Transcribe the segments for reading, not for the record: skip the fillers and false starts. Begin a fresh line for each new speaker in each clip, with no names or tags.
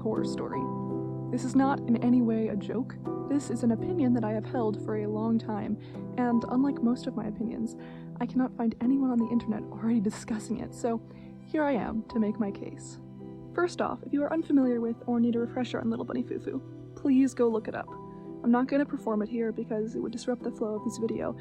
horror story. This is not in any way a joke. This is an opinion that I have held for a long time, and unlike most of my opinions, I cannot find anyone on the internet already discussing it, so here I am to make my case. First off, if you are unfamiliar with or need a refresher on Little Bunny Foo-Foo, please go look it up. I'm not going to perform it here because it would disrupt the flow of this video,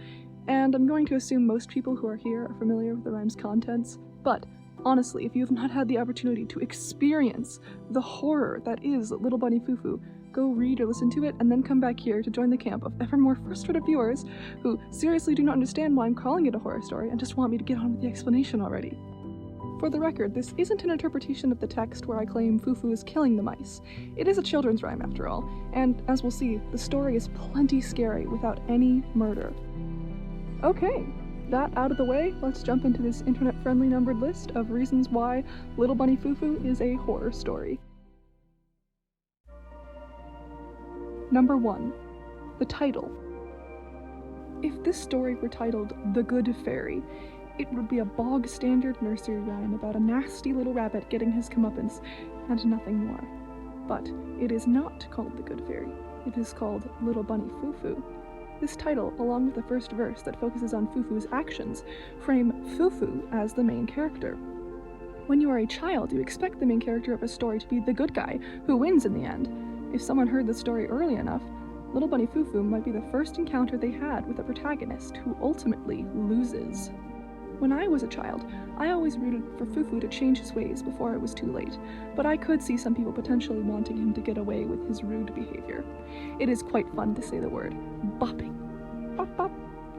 and I'm going to assume most people who are here are familiar with the rhyme's contents, but honestly, if you have not had the opportunity to experience the horror that is Little Bunny Foo-Foo, go read or listen to it and then come back here to join the camp of ever more frustrated viewers who seriously do not understand why I'm calling it a horror story and just want me to get on with the explanation already. For the record, this isn't an interpretation of the text where I claim Foo-Foo is killing the mice. It is a children's rhyme after all, and as we'll see, the story is plenty scary without any murder. Okay, that out of the way, let's jump into this internet-friendly numbered list of reasons why Little Bunny Foo-Foo is a horror story. Number 1. The title. If this story were titled The Good Fairy, it would be a bog-standard nursery rhyme about a nasty little rabbit getting his comeuppance, and nothing more. But it is not called The Good Fairy. It is called Little Bunny Foo-Foo. This title, along with the first verse that focuses on Foo-Foo's actions, frame Foo-Foo as the main character. When you are a child, you expect the main character of a story to be the good guy, who wins in the end. If someone heard the story early enough, Little Bunny Foo-Foo might be the first encounter they had with a protagonist who ultimately loses. When I was a child, I always rooted for Foo-Foo to change his ways before it was too late, but I could see some people potentially wanting him to get away with his rude behavior. It is quite fun to say the word bopping. Bop bop.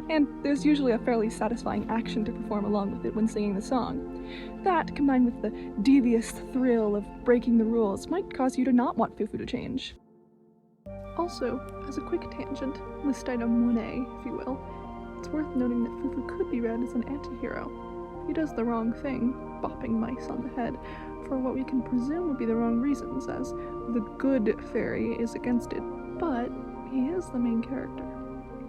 And there's usually a fairly satisfying action to perform along with it when singing the song. That, combined with the devious thrill of breaking the rules, might cause you to not want Foo-Foo to change. Also, as a quick tangent, list item 1A, if you will, it's worth noting that Foo-Foo could be read as an anti-hero. He does the wrong thing, bopping mice on the head, for what we can presume would be the wrong reasons, as the good fairy is against it, but he is the main character.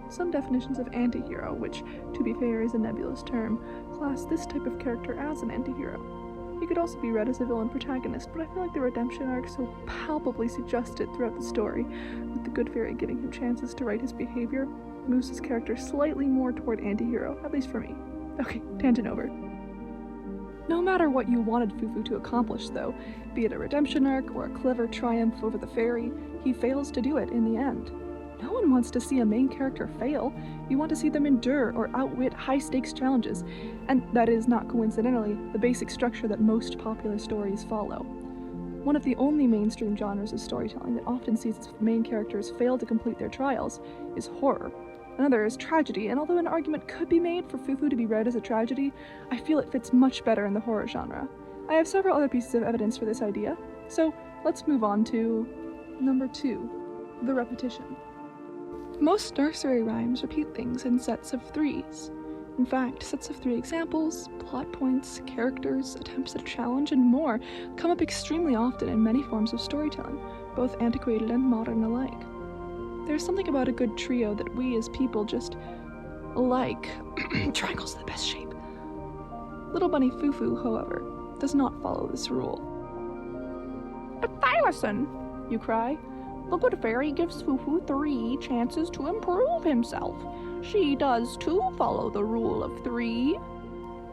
Some definitions of anti-hero, which, to be fair, is a nebulous term, class this type of character as an anti-hero. He could also be read as a villain protagonist, but I feel like the redemption arc so palpably suggested throughout the story, with the good fairy giving him chances to right his behavior, moves his character slightly more toward anti-hero, at least for me. Okay, tangent over. No matter what you wanted Foo-Foo to accomplish, though, be it a redemption arc or a clever triumph over the fairy, he fails to do it in the end. No one wants to see a main character fail. You want to see them endure or outwit high-stakes challenges, and that is not coincidentally the basic structure that most popular stories follow. One of the only mainstream genres of storytelling that often sees its main characters fail to complete their trials is horror. Another is tragedy, and although an argument could be made for Foo-Foo to be read as a tragedy, I feel it fits much better in the horror genre. I have several other pieces of evidence for this idea, so let's move on to number 2, the repetition. Most nursery rhymes repeat things in sets of 3s. In fact, sets of 3 examples, plot points, characters, attempts at a challenge, and more come up extremely often in many forms of storytelling, both antiquated and modern alike. There's something about a good trio that we as people just like. Triangle's the best shape. Little Bunny Foo-Foo, however, does not follow this rule. "But Thylacine," you cry, "the good fairy gives Foo-Foo 3 chances to improve himself. She does too follow the rule of 3.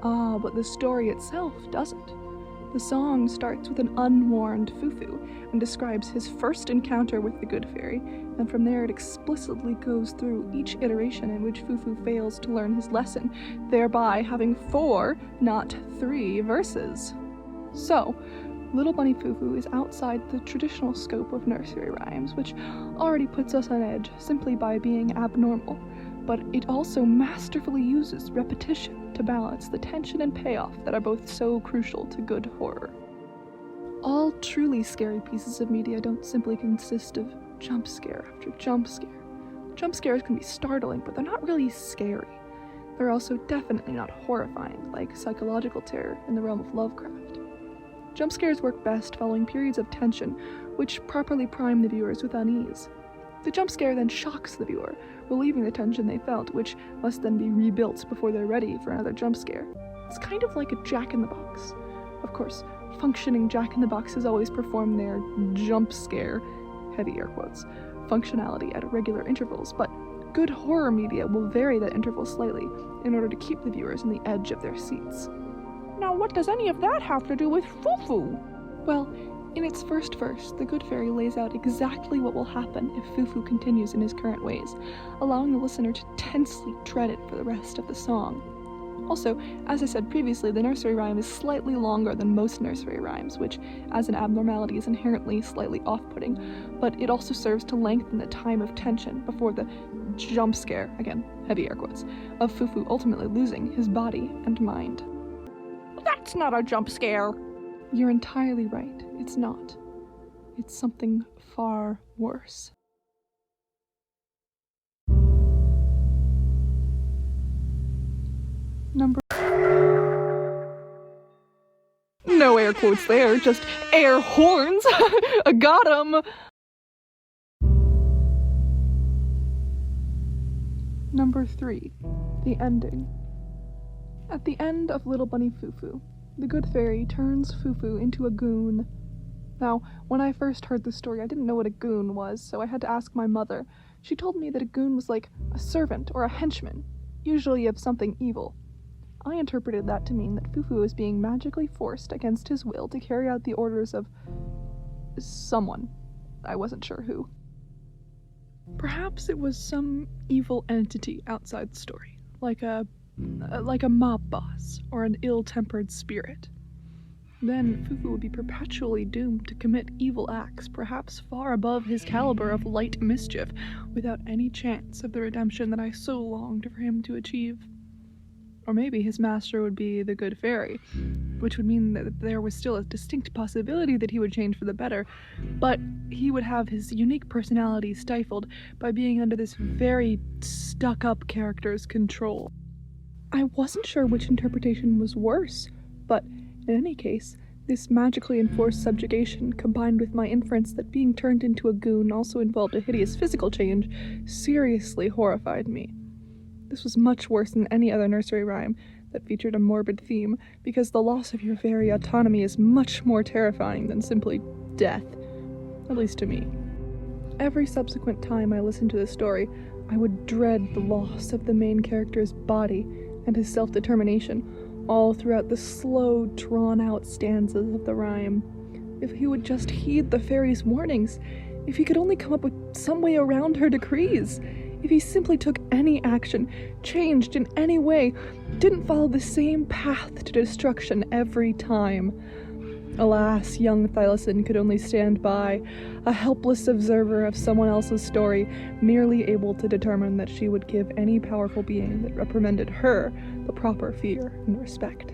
Ah, but the story itself doesn't. The song starts with an unwarned Foo-Foo and describes his first encounter with the good fairy, and from there it explicitly goes through each iteration in which Foo-Foo fails to learn his lesson, thereby having 4, not 3 verses. So, Little Bunny Foo-Foo is outside the traditional scope of nursery rhymes, which already puts us on edge simply by being abnormal, but it also masterfully uses repetition to balance the tension and payoff that are both so crucial to good horror. All truly scary pieces of media don't simply consist of jump scare after jump scare. Jump scares can be startling, but they're not really scary. They're also definitely not horrifying, like psychological terror in the realm of Lovecraft. Jump scares work best following periods of tension, which properly prime the viewers with unease. The jump scare then shocks the viewer, relieving the tension they felt, which must then be rebuilt before they're ready for another jump scare. It's kind of like a jack-in-the-box. Of course, functioning jack-in-the-boxes always perform their jump scare, heavy air quotes, functionality at regular intervals, but good horror media will vary that interval slightly in order to keep the viewers on the edge of their seats. Now what does any of that have to do with Fufu? Well, in its first verse, the Good Fairy lays out exactly what will happen if Fufu continues in his current ways, allowing the listener to tensely dread it for the rest of the song. Also, as I said previously, the nursery rhyme is slightly longer than most nursery rhymes, which, as an abnormality, is inherently slightly off-putting, but it also serves to lengthen the time of tension before the jump scare, again, heavy air quotes, of Fufu ultimately losing his body and mind. That's not a jump scare! You're entirely right, it's not. It's something far worse. No air quotes there, just Airhorns! I got 'em! Number 3. The ending. At the end of Little Bunny Fufu, the Good Fairy turns Fufu into a goon. Now, when I first heard the story, I didn't know what a goon was, so I had to ask my mother. She told me that a goon was like a servant or a henchman, usually of something evil. I interpreted that to mean that Fufu was being magically forced against his will to carry out the orders of someone. I wasn't sure who. Perhaps it was some evil entity outside the story, like a mob boss or an ill-tempered spirit. Then Fufu would be perpetually doomed to commit evil acts, perhaps far above his caliber of light mischief, without any chance of the redemption that I so longed for him to achieve. Or maybe his master would be the Good Fairy, which would mean that there was still a distinct possibility that he would change for the better, but he would have his unique personality stifled by being under this very stuck-up character's control. I wasn't sure which interpretation was worse, but in any case, this magically enforced subjugation, combined with my inference that being turned into a goon also involved a hideous physical change, seriously horrified me. This was much worse than any other nursery rhyme that featured a morbid theme, because the loss of your very autonomy is much more terrifying than simply death, at least to me. Every subsequent time I listened to the story, I would dread the loss of the main character's body and his self-determination, all throughout the slow, drawn-out stanzas of the rhyme. If he would just heed the fairy's warnings, if he could only come up with some way around her decrees, if he simply took any action, changed in any way, didn't follow the same path to destruction every time. Alas, young Thylacine could only stand by, a helpless observer of someone else's story, merely able to determine that she would give any powerful being that reprimanded her the proper fear and respect.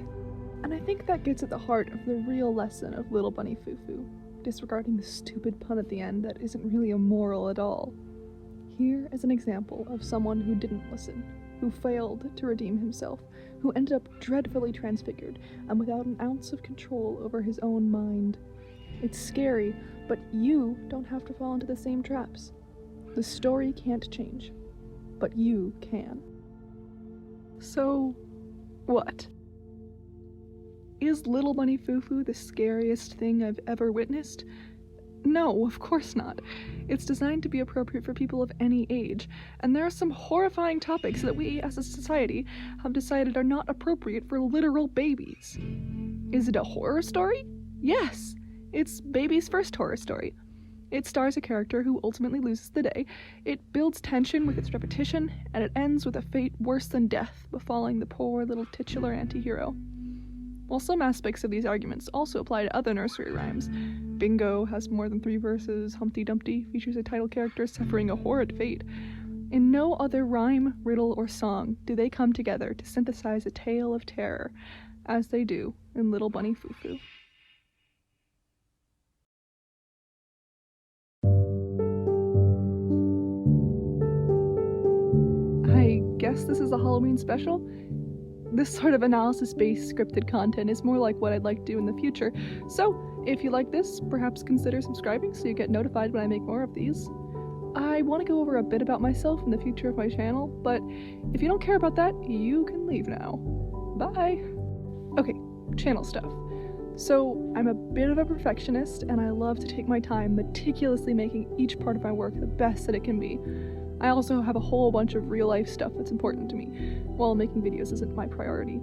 And I think that gets at the heart of the real lesson of Little Bunny Fufu, disregarding the stupid pun at the end that isn't really a moral at all. Here is an example of someone who didn't listen, who failed to redeem himself, who ended up dreadfully transfigured and without an ounce of control over his own mind. It's scary, but you don't have to fall into the same traps. The story can't change, but you can. So, what? Is Little Bunny Fufu the scariest thing I've ever witnessed? No, of course not. It's designed to be appropriate for people of any age, and there are some horrifying topics that we, as a society, have decided are not appropriate for literal babies. Is it a horror story? Yes! It's baby's first horror story. It stars a character who ultimately loses the day, it builds tension with its repetition, and it ends with a fate worse than death befalling the poor little titular anti-hero. While some aspects of these arguments also apply to other nursery rhymes, Bingo has more than 3 verses, Humpty Dumpty features a title character suffering a horrid fate. In no other rhyme, riddle, or song do they come together to synthesize a tale of terror, as they do in Little Bunny Fufu. I guess this is a Halloween special? This sort of analysis-based scripted content is more like what I'd like to do in the future, so if you like this, perhaps consider subscribing so you get notified when I make more of these. I want to go over a bit about myself and the future of my channel, but if you don't care about that, you can leave now. Bye! Okay, channel stuff. So, I'm a bit of a perfectionist, and I love to take my time meticulously making each part of my work the best that it can be. I also have a whole bunch of real-life stuff that's important to me, while making videos isn't my priority.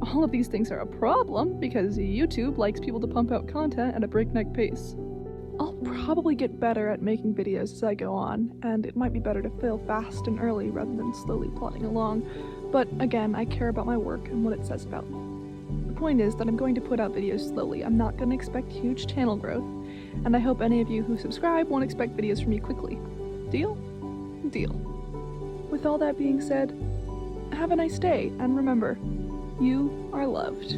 All of these things are a problem because YouTube likes people to pump out content at a breakneck pace. I'll probably get better at making videos as I go on, and it might be better to fail fast and early rather than slowly plodding along, but again, I care about my work and what it says about me. The point is that I'm going to put out videos slowly. I'm not going to expect huge channel growth, and I hope any of you who subscribe won't expect videos from me quickly. Deal? Deal. With all that being said, have a nice day, and remember, you are loved.